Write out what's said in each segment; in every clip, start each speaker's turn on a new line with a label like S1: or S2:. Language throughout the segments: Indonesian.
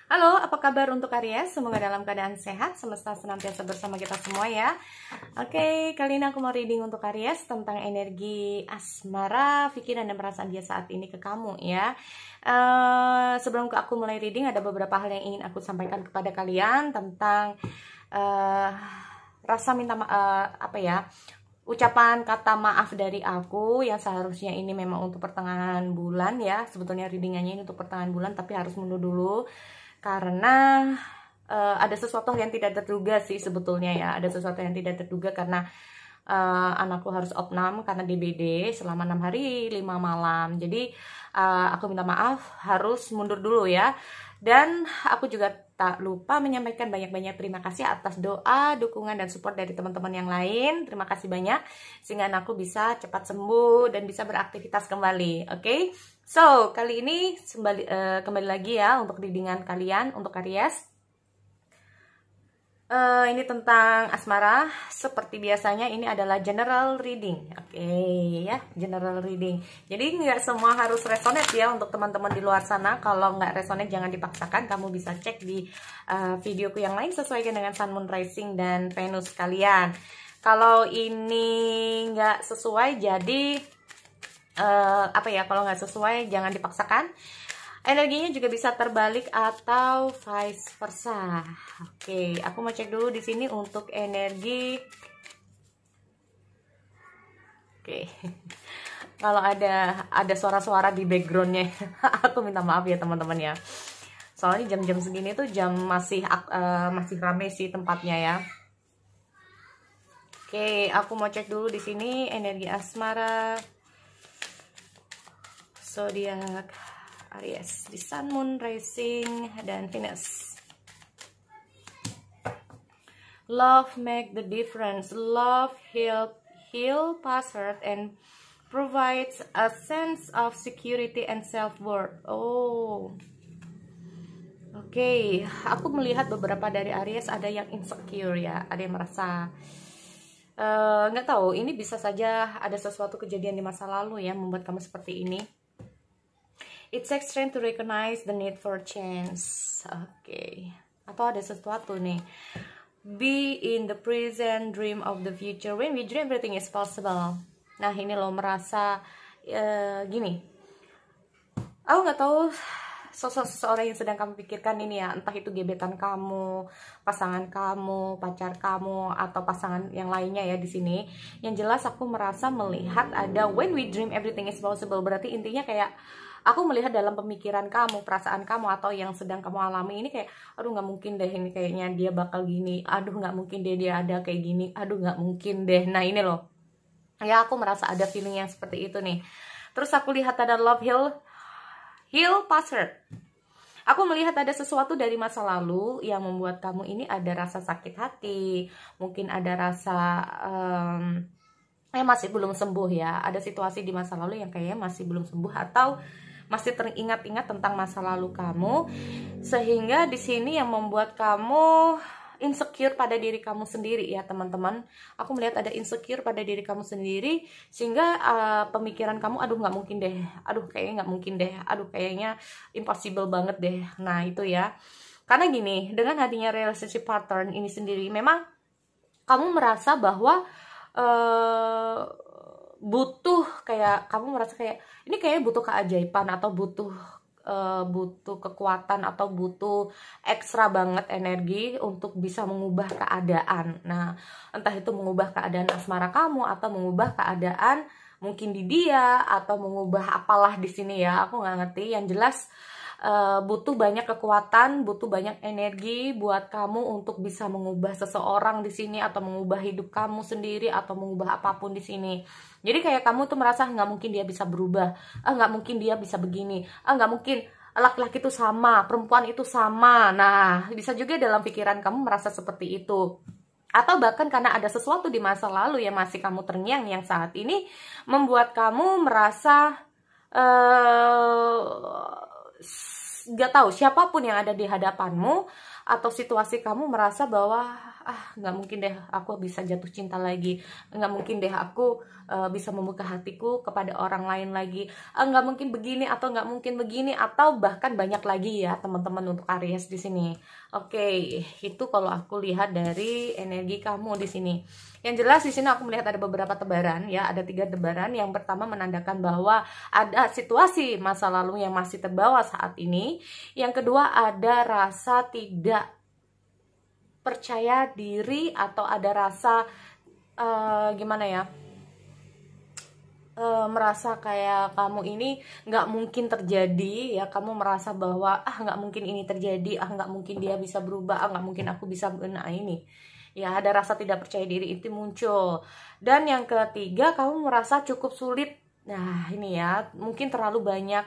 S1: Halo, apa kabar untuk Aries? Semoga dalam keadaan sehat, semesta senantiasa bersama kita semua ya. Oke, kali ini aku mau reading untuk Aries tentang energi asmara, pikiran dan perasaan dia saat ini ke kamu ya. Sebelum aku mulai reading, ada beberapa hal yang ingin aku sampaikan kepada kalian tentang rasa minta ucapan kata maaf dari aku yang seharusnya ini memang untuk pertengahan bulan ya. Sebetulnya readingannya ini untuk pertengahan bulan, tapi harus mundur dulu karena ada sesuatu yang tidak terduga sih sebetulnya ya. Ada sesuatu yang tidak terduga karena anakku harus opnam karena DBD selama 6 hari 5 malam. Jadi aku minta maaf, harus mundur dulu ya. Dan aku juga tak lupa menyampaikan banyak-banyak terima kasih atas doa, dukungan, dan support dari teman-teman yang lain. Terima kasih banyak sehingga anakku bisa cepat sembuh dan bisa beraktivitas kembali. Oke? So, kali ini kembali lagi ya untuk readingan kalian untuk Aries. Ini tentang asmara. Seperti biasanya ini adalah general reading. Oke, ya, general reading. Jadi nggak semua harus resonate ya untuk teman-teman di luar sana. Kalau nggak resonate jangan dipaksakan. Kamu bisa cek di videoku yang lain sesuaikan dengan Sun, Moon, Rising, dan Venus kalian. Kalau ini nggak sesuai, jadi kalau nggak sesuai jangan dipaksakan. Energinya juga bisa terbalik atau vice versa. Oke, aku mau cek dulu di sini untuk energi. Oke. Kalau ada suara-suara di backgroundnya, aku minta maaf ya teman-teman ya. Soalnya jam-jam segini tuh jam masih rame sih tempatnya ya. Oke, aku mau cek dulu di sini energi asmara, zodiak Aries di Sun, Moon, Rising, dan Venus. Love make the difference. Love heal past hurt and provides a sense of security and self-worth. Oh, oke. Aku melihat beberapa dari Aries ada yang insecure ya, ada yang merasa nggak tahu. Ini bisa saja ada sesuatu kejadian di masa lalu ya membuat kamu seperti ini. It takes strength to recognize the need for change. Oke. Atau ada sesuatu nih. Be in the present, dream of the future. When we dream, everything is possible. Nah, ini lo merasa gini. Aku nggak tahu sosok seseorang yang sedang kamu pikirkan ini ya. Entah itu gebetan kamu, pasangan kamu, pacar kamu, atau pasangan yang lainnya ya di sini. Yang jelas aku merasa melihat ada when we dream, everything is possible. Berarti intinya kayak aku melihat dalam pemikiran kamu, perasaan kamu, atau yang sedang kamu alami ini kayak, aduh nggak mungkin deh ini kayaknya dia bakal gini, aduh nggak mungkin deh dia ada kayak gini, aduh nggak mungkin deh. Nah ini loh, ya aku merasa ada feeling yang seperti itu nih. Terus aku lihat ada love heal past hurt. Aku melihat ada sesuatu dari masa lalu yang membuat kamu ini ada rasa sakit hati, mungkin ada rasa masih belum sembuh ya. Ada situasi di masa lalu yang kayaknya masih belum sembuh atau masih teringat-ingat tentang masa lalu kamu, sehingga di sini yang membuat kamu insecure pada diri kamu sendiri ya teman-teman. Aku melihat ada insecure pada diri kamu sendiri sehingga pemikiran kamu, aduh nggak mungkin deh, aduh kayaknya nggak mungkin deh, aduh kayaknya impossible banget deh. Nah itu ya, karena gini, dengan hadirnya relationship pattern ini sendiri, memang kamu merasa bahwa butuh, kayak kamu merasa kayak ini kayaknya butuh keajaiban atau butuh kekuatan atau butuh ekstra banget energi untuk bisa mengubah keadaan. Nah, entah itu mengubah keadaan asmara kamu atau mengubah keadaan mungkin di dia atau mengubah apalah di sini ya, aku nggak ngerti. Yang jelas butuh banyak kekuatan, butuh banyak energi buat kamu untuk bisa mengubah seseorang di sini atau mengubah hidup kamu sendiri atau mengubah apapun di sini. Jadi kayak kamu tuh merasa nggak mungkin dia bisa berubah, nggak mungkin dia bisa begini, nggak mungkin laki-laki itu sama, perempuan itu sama. Nah, bisa juga dalam pikiran kamu merasa seperti itu. Atau bahkan karena ada sesuatu di masa lalu yang masih kamu terngiang yang saat ini membuat kamu merasa gak tahu siapapun yang ada di hadapanmu atau situasi kamu merasa bahwa nggak mungkin deh aku bisa jatuh cinta lagi, nggak mungkin deh aku bisa membuka hatiku kepada orang lain lagi, nggak mungkin begini atau nggak mungkin begini, atau bahkan banyak lagi ya teman-teman untuk Aries di sini. Oke, itu kalau aku lihat dari energi kamu di sini. Yang jelas di sini aku melihat ada beberapa tebaran ya, ada 3 tebaran. Yang pertama menandakan bahwa ada situasi masa lalu yang masih terbawa saat ini. Yang kedua ada rasa tidak percaya diri atau ada rasa gimana ya, merasa kayak kamu ini nggak mungkin terjadi ya, kamu merasa bahwa nggak mungkin ini terjadi, nggak mungkin dia bisa berubah, nggak mungkin aku bisa ini ya, ada rasa tidak percaya diri itu muncul. Dan yang ketiga, kamu merasa cukup sulit. Nah ini ya, mungkin terlalu banyak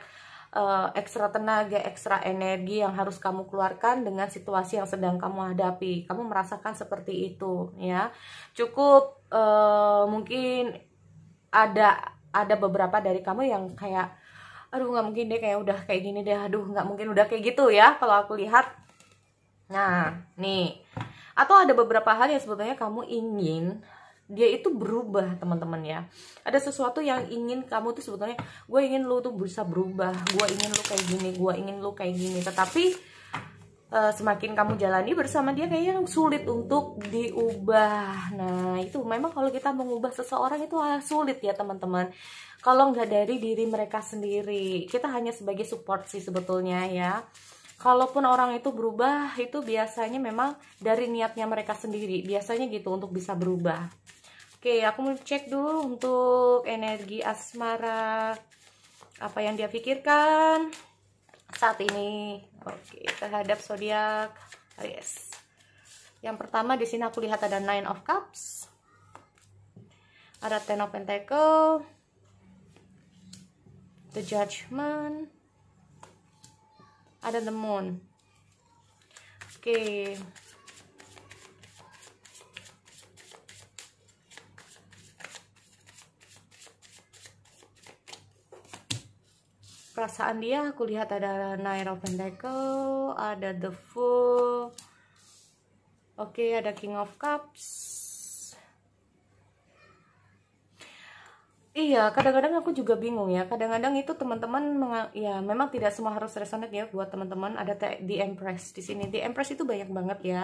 S1: ekstra tenaga, ekstra energi yang harus kamu keluarkan dengan situasi yang sedang kamu hadapi. Kamu merasakan seperti itu ya. Cukup mungkin ada beberapa dari kamu yang kayak, aduh nggak mungkin deh, kayak udah kayak gini deh, aduh nggak mungkin udah kayak gitu ya kalau aku lihat. Nah nih, atau ada beberapa hal yang sebetulnya kamu ingin dia itu berubah teman-teman ya. Ada sesuatu yang ingin kamu tuh sebetulnya, gue ingin lu tuh bisa berubah, gue ingin lu kayak gini, gue ingin lu kayak gini, tetapi semakin kamu jalani bersama dia kayaknya sulit untuk diubah. Nah itu memang kalau kita mengubah seseorang itu sulit ya teman-teman, kalau nggak dari diri mereka sendiri. Kita hanya sebagai support sih sebetulnya ya. Kalaupun orang itu berubah, itu biasanya memang dari niatnya mereka sendiri, biasanya gitu, untuk bisa berubah. Oke, aku mau cek dulu untuk energi asmara, apa yang dia pikirkan saat ini. Oke, terhadap zodiak Aries. Yang pertama di sini aku lihat ada Nine of Cups, ada Ten of Pentacles, The Judgment, ada The Moon. Oke. Perasaan dia aku lihat ada Nine of Pentacles, ada The Fool. Oke, ada King of Cups. Iya, kadang-kadang aku juga bingung ya. Kadang-kadang itu teman-teman ya memang tidak semua harus resonate ya buat teman-teman. Ada The Empress di sini. The Empress itu banyak banget ya.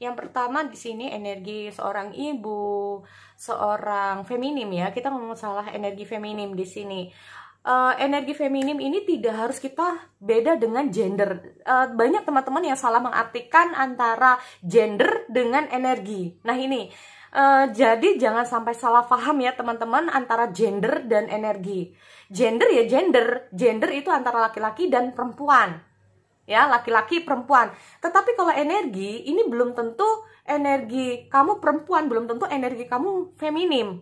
S1: Yang pertama di sini energi seorang ibu, seorang feminim ya. Kita ngomong masalah energi feminim di sini. Energi feminim ini tidak harus kita beda dengan gender. Banyak teman-teman yang salah mengartikan antara gender dengan energi. Nah ini jadi jangan sampai salah paham ya teman-teman antara gender dan energi. Gender ya gender itu antara laki-laki dan perempuan ya, laki-laki perempuan. Tetapi kalau energi ini belum tentu energi kamu perempuan, belum tentu energi kamu feminim.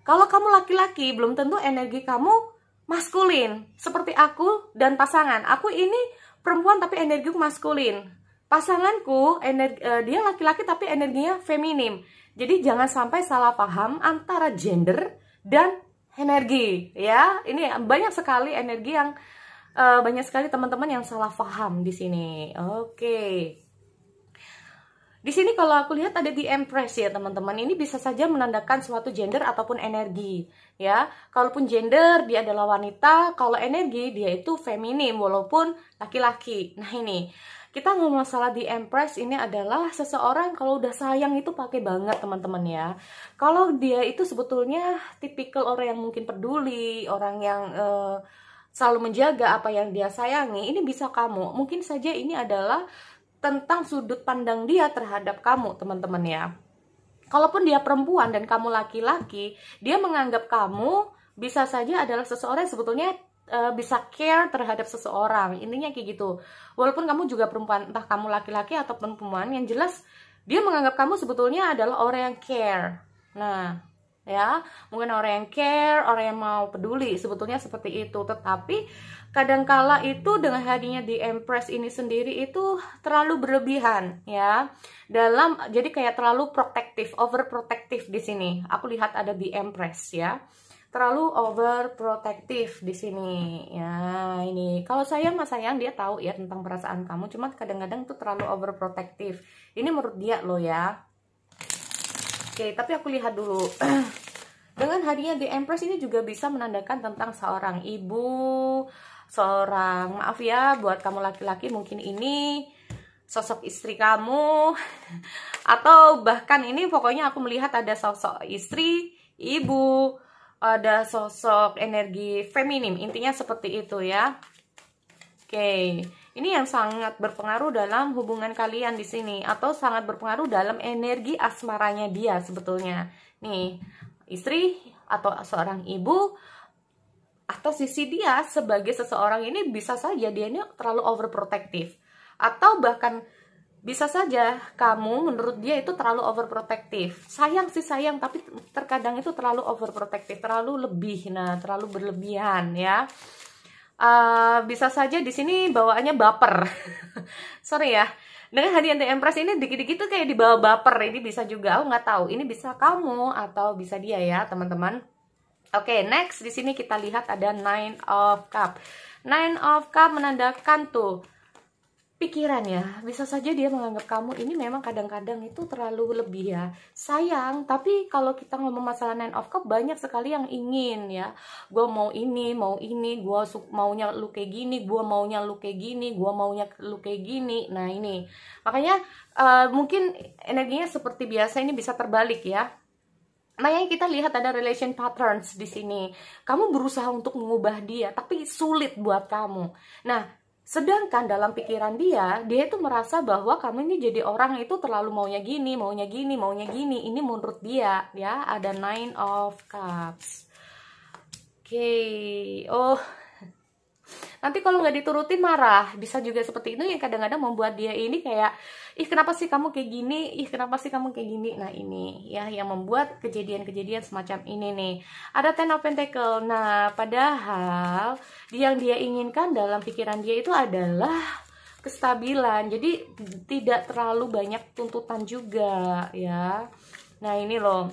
S1: Kalau kamu laki-laki belum tentu energi kamu maskulin. Seperti aku dan pasangan, aku ini perempuan tapi energiku maskulin. Pasanganku dia laki-laki tapi energinya feminim. Jadi jangan sampai salah paham antara gender dan energi ya. Ini banyak sekali energi yang banyak sekali teman-teman yang salah paham di sini. Oke. Di sini kalau aku lihat ada The Empress ya teman-teman. Ini bisa saja menandakan suatu gender ataupun energi ya. Kalaupun gender dia adalah wanita, kalau energi dia itu feminim walaupun laki-laki. Nah ini kita ngomong masalah The Empress ini adalah seseorang kalau udah sayang itu pakai banget teman-teman ya. Kalau dia itu sebetulnya tipikal orang yang mungkin peduli, orang yang selalu menjaga apa yang dia sayangi. Ini bisa kamu. Mungkin saja ini adalah tentang sudut pandang dia terhadap kamu teman-teman ya. Kalaupun dia perempuan dan kamu laki-laki, dia menganggap kamu bisa saja adalah seseorang yang sebetulnya bisa care terhadap seseorang. Intinya kayak gitu. Walaupun kamu juga perempuan, entah kamu laki-laki ataupun perempuan, yang jelas dia menganggap kamu sebetulnya adalah orang yang care. Nah ya, mungkin orang yang care, orang yang mau peduli, sebetulnya seperti itu. Tetapi kadangkala itu dengan hadirnya The Empress ini sendiri itu terlalu berlebihan ya. Jadi kayak terlalu protektif, overprotective di sini. Aku lihat ada The Empress ya. Terlalu overprotective di sini ya. Ini kalau sayang mas sayang, dia tahu ya tentang perasaan kamu, cuma kadang-kadang tuh terlalu overprotective. Ini menurut dia loh ya. Oke, tapi aku lihat dulu. Dengan hadirnya The Empress ini juga bisa menandakan tentang seorang ibu, seorang, maaf ya, buat kamu laki-laki mungkin ini sosok istri kamu, atau bahkan ini pokoknya aku melihat ada sosok istri, ibu, ada sosok energi feminim, intinya seperti itu ya. Oke, ini yang sangat berpengaruh dalam hubungan kalian di sini, atau sangat berpengaruh dalam energi asmaranya dia sebetulnya. Nih, istri atau seorang ibu atau sisi dia sebagai seseorang ini bisa saja dia ini terlalu overprotective, atau bahkan bisa saja kamu menurut dia itu terlalu overprotective. Sayang sih sayang, tapi terkadang itu terlalu overprotective, terlalu lebih, nah terlalu berlebihan ya. Bisa saja di sini bawaannya baper. Sorry ya, dengan hadiah The Empress ini dikit-dikit tuh kayak dibawa baper. Ini bisa juga, aku nggak tahu ini bisa kamu atau bisa dia ya teman-teman. Oke, next di sini kita lihat ada Nine of Cup. Nine of Cup menandakan tuh pikiran ya, bisa saja dia menganggap kamu ini memang kadang-kadang itu terlalu lebih ya, sayang. Tapi kalau kita ngomong masalah Nine of Cup, banyak sekali yang ingin ya, gue mau ini, gue maunya lu kayak gini, gue maunya lu kayak gini, gue maunya lu kayak gini. Nah ini makanya mungkin energinya seperti biasa ini bisa terbalik ya. Makanya kita lihat ada relation patterns di sini. Kamu berusaha untuk mengubah dia, tapi sulit buat kamu. Nah, sedangkan dalam pikiran dia itu merasa bahwa kamu ini jadi orang itu terlalu maunya gini, maunya gini, maunya gini. Ini menurut dia ya, ada Nine of Cups. Oke, oh, nanti kalau nggak diturutin marah. Bisa juga seperti itu yang kadang-kadang membuat dia ini kayak, ih kenapa sih kamu kayak gini, ih kenapa sih kamu kayak gini. Nah ini ya yang membuat kejadian-kejadian semacam ini nih. Ada Ten of Pentacle. Nah padahal yang dia inginkan dalam pikiran dia itu adalah kestabilan. Jadi tidak terlalu banyak tuntutan juga ya. Nah ini loh,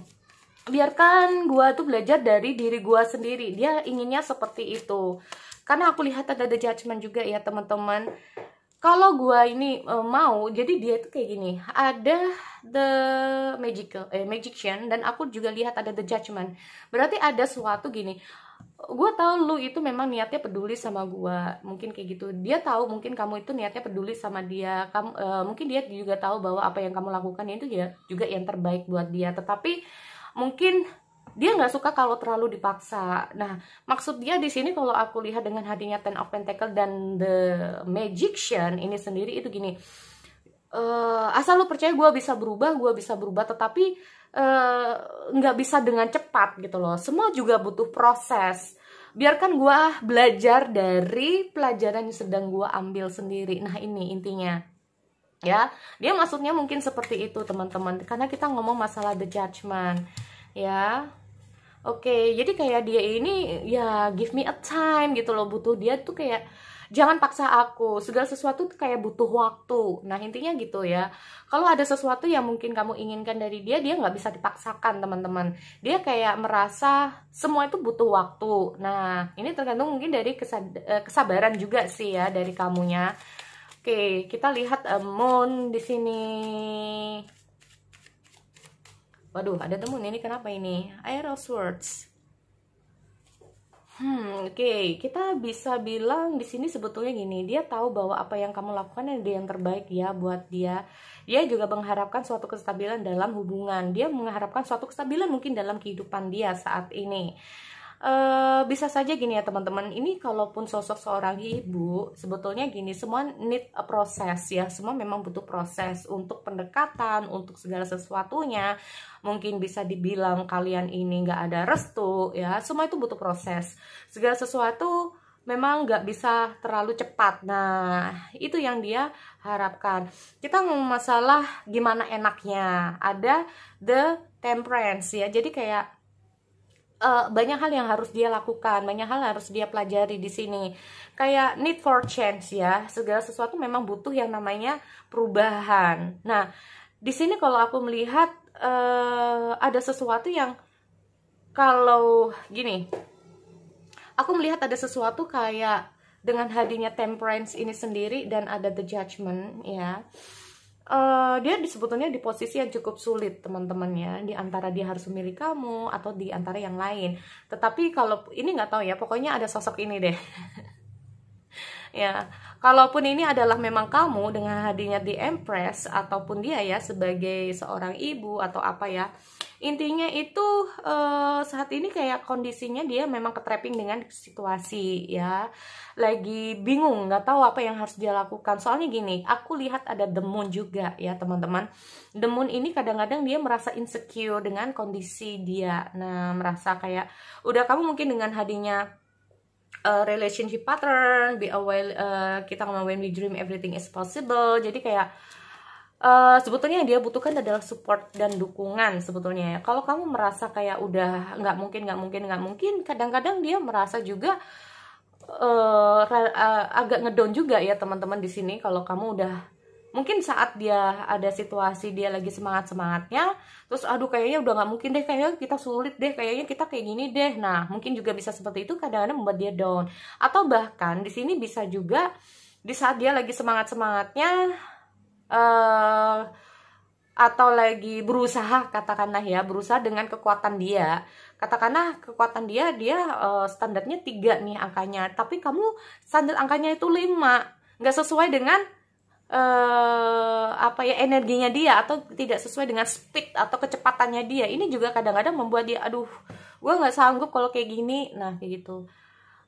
S1: biarkan gua tuh belajar dari diri gua sendiri. Dia inginnya seperti itu. Karena aku lihat ada The Judgment juga ya teman-teman. Kalau gua ini mau, jadi dia itu kayak gini. Ada The Magician, dan aku juga lihat ada The Judgment. Berarti ada suatu gini. Gue tahu lu itu memang niatnya peduli sama gua, mungkin kayak gitu. Dia tahu mungkin kamu itu niatnya peduli sama dia. Mungkin dia juga tahu bahwa apa yang kamu lakukan itu ya juga yang terbaik buat dia. Tetapi mungkin dia nggak suka kalau terlalu dipaksa. Nah, maksud dia di sini kalau aku lihat dengan hadirnya Ten of Pentacle dan The Magician ini sendiri itu gini. Asal lu percaya gue bisa berubah, tetapi nggak bisa dengan cepat gitu loh. Semua juga butuh proses. Biarkan gue belajar dari pelajaran yang sedang gue ambil sendiri. Nah ini intinya. Ya, dia maksudnya mungkin seperti itu teman-teman. Karena kita ngomong masalah The Judgment. Ya. Oke, jadi kayak dia ini ya give me a time gitu loh, butuh dia tuh kayak jangan paksa aku, segala sesuatu tuh kayak butuh waktu. Nah intinya gitu ya. Kalau ada sesuatu yang mungkin kamu inginkan dari dia nggak bisa dipaksakan teman-teman. Dia kayak merasa semua itu butuh waktu. Nah ini tergantung mungkin dari kesabaran juga sih ya dari kamunya. Oke, kita lihat Moon di sini. Waduh, ada temen ini kenapa ini? Air of Swords. Oke, kita bisa bilang di sini sebetulnya gini, dia tahu bahwa apa yang kamu lakukan ada yang terbaik ya buat dia. Dia juga mengharapkan suatu kestabilan dalam hubungan. Dia mengharapkan suatu kestabilan mungkin dalam kehidupan dia saat ini. Bisa saja gini ya teman-teman, ini kalaupun sosok seorang ibu sebetulnya gini, semua need a proses ya, semua memang butuh proses untuk pendekatan, untuk segala sesuatunya. Mungkin bisa dibilang kalian ini nggak ada restu ya, semua itu butuh proses. Segala sesuatu memang nggak bisa terlalu cepat. Nah itu yang dia harapkan. Kita ngomong masalah gimana enaknya, ada The Temperance ya, jadi kayak banyak hal yang harus dia lakukan, banyak hal yang harus dia pelajari di sini. Kayak need for change ya, segala sesuatu memang butuh yang namanya perubahan. Nah, di sini kalau aku melihat ada sesuatu yang kalau gini, aku melihat ada sesuatu kayak dengan hadirnya Temperance ini sendiri dan ada The Judgment ya. dia sebetulnya di posisi yang cukup sulit teman-teman ya, di antara dia harus memilih kamu atau di antara yang lain. Tetapi kalau ini nggak tahu ya, pokoknya ada sosok ini deh. Ya, kalaupun ini adalah memang kamu dengan hadirnya di Empress ataupun dia ya sebagai seorang ibu atau apa ya, intinya itu saat ini kayak kondisinya dia memang ketrapping dengan situasi ya, lagi bingung nggak tahu apa yang harus dia lakukan. Soalnya gini, aku lihat ada The Moon juga ya teman-teman. The Moon ini kadang-kadang dia merasa insecure dengan kondisi dia. Nah, merasa kayak udah kamu mungkin dengan hadirnya relationship pattern, be aware, kita ngomong when we dream everything is possible. Jadi kayak sebetulnya yang dia butuhkan adalah support dan dukungan sebetulnya ya. Kalau kamu merasa kayak udah nggak mungkin, kadang-kadang dia merasa juga agak ngedown juga ya teman-teman di sini. Kalau kamu udah mungkin saat dia ada situasi dia lagi semangatnya, terus aduh kayaknya udah nggak mungkin deh, kayaknya kita sulit deh, kayaknya kita kayak gini deh. Nah mungkin juga bisa seperti itu, kadang-kadang membuat dia down. Atau bahkan di sini bisa juga di saat dia lagi semangatnya atau lagi berusaha, katakanlah ya, berusaha dengan kekuatan dia, katakanlah kekuatan dia standarnya 3 nih angkanya, tapi kamu standar angkanya itu 5, nggak sesuai dengan apa ya, energinya dia, atau tidak sesuai dengan speed atau kecepatannya dia. Ini juga kadang-kadang membuat dia, aduh gue nggak sanggup kalau kayak gini. Nah kayak gitu,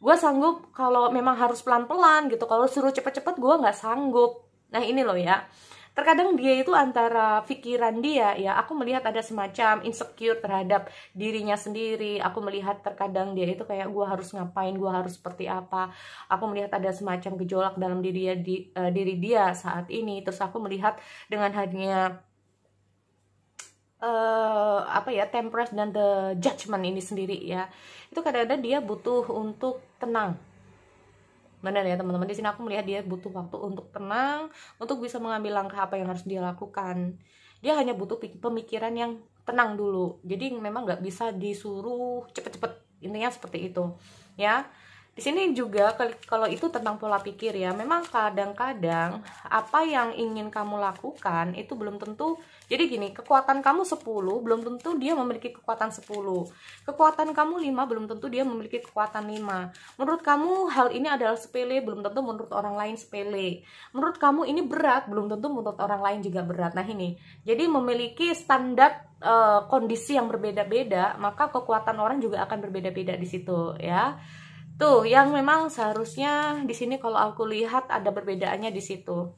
S1: gue sanggup kalau memang harus pelan-pelan gitu, kalau suruh cepet-cepet gue nggak sanggup. Nah ini loh ya, terkadang dia itu antara pikiran dia ya, aku melihat ada semacam insecure terhadap dirinya sendiri. Aku melihat terkadang dia itu kayak gue harus ngapain, gue harus seperti apa. Aku melihat ada semacam gejolak dalam diri dia saat ini. Terus aku melihat dengan hadirnya apa ya, Temperance dan The Judgment ini sendiri ya, itu kadang-kadang dia butuh untuk tenang. Benar ya teman-teman, di sini aku melihat dia butuh waktu untuk tenang, untuk bisa mengambil langkah apa yang harus dia lakukan. Dia hanya butuh pemikiran yang tenang dulu. Jadi memang nggak bisa disuruh cepet-cepet, intinya seperti itu ya. Di sini juga kalau itu tentang pola pikir ya, memang kadang-kadang apa yang ingin kamu lakukan itu belum tentu. Jadi gini, kekuatan kamu 10 belum tentu dia memiliki kekuatan 10. Kekuatan kamu 5 belum tentu dia memiliki kekuatan 5. Menurut kamu hal ini adalah sepele, belum tentu menurut orang lain sepele. Menurut kamu ini berat, belum tentu menurut orang lain juga berat. Nah ini, jadi memiliki standar kondisi yang berbeda-beda, maka kekuatan orang juga akan berbeda-beda di situ ya. Tuh, yang memang seharusnya di sini kalau aku lihat ada perbedaannya di situ.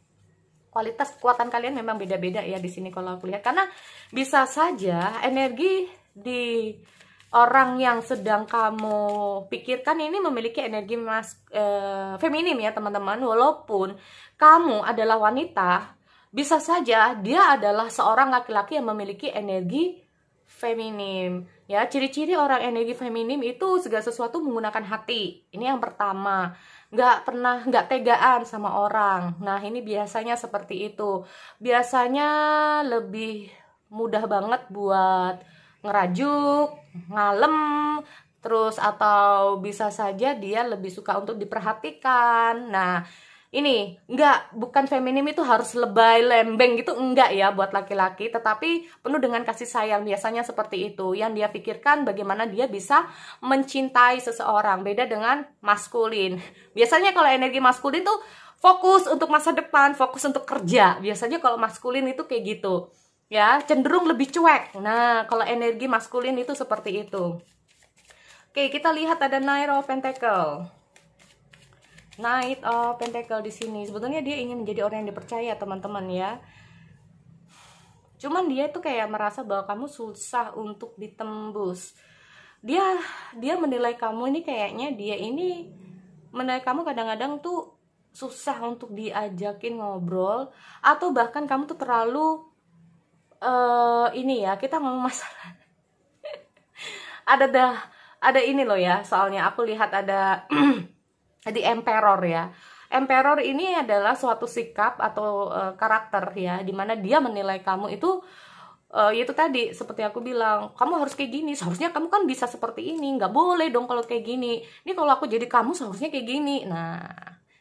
S1: Kualitas kekuatan kalian memang beda-beda ya di sini kalau aku lihat, karena bisa saja energi di orang yang sedang kamu pikirkan ini memiliki energi feminim ya teman-teman. Walaupun kamu adalah wanita, bisa saja dia adalah seorang laki-laki yang memiliki energi feminim ya. Ciri-ciri orang energi feminim itu segala sesuatu menggunakan hati. Ini yang pertama, nggak tegaan sama orang. Nah ini biasanya seperti itu, biasanya lebih mudah banget buat ngerajuk, ngalem, terus atau bisa saja dia lebih suka untuk diperhatikan. Nah ini bukan feminim itu harus lebay lembeng gitu, enggak ya buat laki-laki, tetapi penuh dengan kasih sayang. Biasanya seperti itu yang dia pikirkan, bagaimana dia bisa mencintai seseorang. Beda dengan maskulin. Biasanya kalau energi maskulin tuh fokus untuk masa depan, fokus untuk kerja. Biasanya kalau maskulin itu kayak gitu ya, cenderung lebih cuek. Nah kalau energi maskulin itu seperti itu. Oke, kita lihat ada Knight of Pentacle. Knight of Pentacle di sini sebetulnya dia ingin menjadi orang yang dipercaya teman-teman ya. Cuman dia tuh kayak merasa bahwa kamu susah untuk ditembus. Dia menilai kamu ini, kayaknya dia ini menilai kamu kadang-kadang tuh susah untuk diajakin ngobrol, atau bahkan kamu tuh terlalu ini ya, kita ngomong masalah ada ini loh ya. Soalnya aku lihat ada di Emperor ya. Emperor ini adalah suatu sikap atau karakter ya, dimana dia menilai kamu itu itu tadi seperti aku bilang, kamu harus kayak gini, seharusnya kamu kan bisa seperti ini, nggak boleh dong kalau kayak gini. Ini kalau aku jadi kamu seharusnya kayak gini. Nah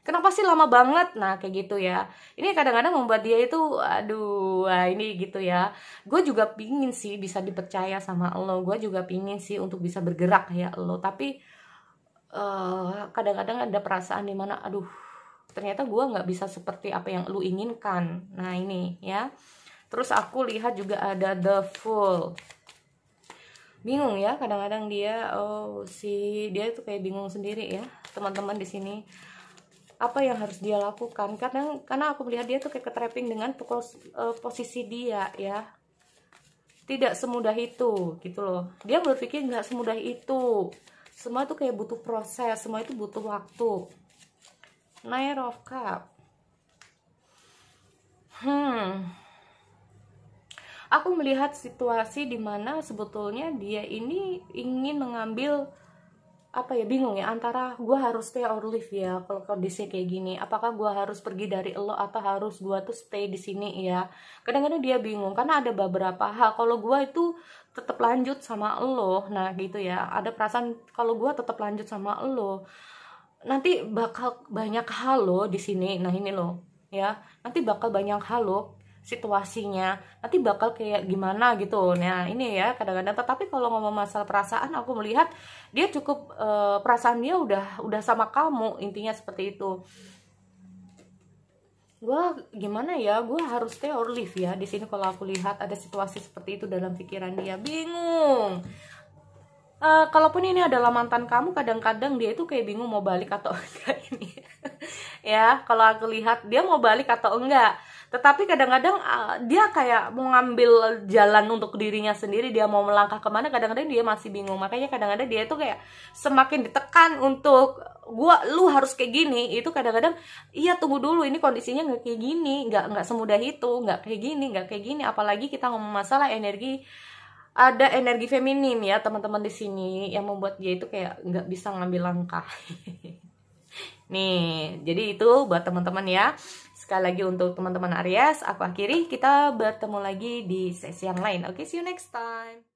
S1: Kenapa sih lama banget? Nah, kayak gitu ya. Ini kadang-kadang membuat dia itu, aduh, wah ini gitu ya. Gue juga pingin sih bisa dipercaya sama lo. Gue juga pingin sih untuk bisa bergerak kayak lo. Tapi kadang-kadang ada perasaan dimana, aduh, ternyata gue nggak bisa seperti apa yang lo inginkan. Nah, ini ya. Terus aku lihat juga ada The Fool. Bingung ya, kadang-kadang dia, dia itu kayak bingung sendiri ya, teman-teman di sini. Apa yang harus dia lakukan, karena aku melihat dia tuh kayak ketrapping dengan posisi dia ya, tidak semudah itu gitu loh. Dia berpikir nggak semudah itu, semua itu kayak butuh proses, semua itu butuh waktu. Knight of Cup. Aku melihat situasi dimana sebetulnya dia ini ingin mengambil, apa ya, bingung ya, antara gue harus stay or leave ya kalau kondisi kayak gini. Apakah gue harus pergi dari lo atau harus gue tuh stay di sini ya. Kadang-kadang dia bingung karena ada beberapa hal. Kalau gue itu tetap lanjut sama lo, nah gitu ya, ada perasaan kalau gue tetap lanjut sama lo, nanti bakal banyak hal lo di sini. Nah ini lo ya, nanti bakal banyak hal lo situasinya, nanti bakal kayak gimana gitu. Nah ini ya, kadang-kadang. Tetapi kalau ngomong masalah perasaan, aku melihat dia cukup, perasaan dia udah sama kamu, intinya seperti itu. Gue gimana ya, gue harus stay or leave ya di sini. Kalau aku lihat ada situasi seperti itu dalam pikiran dia, bingung. Kalaupun ini adalah mantan kamu, kadang-kadang dia itu kayak bingung mau balik atau enggak ini. Ya, kalau aku lihat dia mau balik atau enggak. Tetapi kadang-kadang dia kayak mau ngambil jalan untuk dirinya sendiri, dia mau melangkah kemana, kadang-kadang dia masih bingung. Makanya kadang-kadang dia itu kayak semakin ditekan untuk lu harus kayak gini. Itu kadang-kadang, iya tunggu dulu, ini kondisinya nggak kayak gini, nggak semudah itu, nggak kayak gini. Apalagi kita ngomong masalah energi, ada energi feminim ya teman-teman di sini yang membuat dia itu kayak nggak bisa ngambil langkah. Nih, jadi itu buat teman-teman ya. Sekali lagi untuk teman-teman Aries, aku akhiri, kita bertemu lagi di sesi yang lain. Oke, see you next time.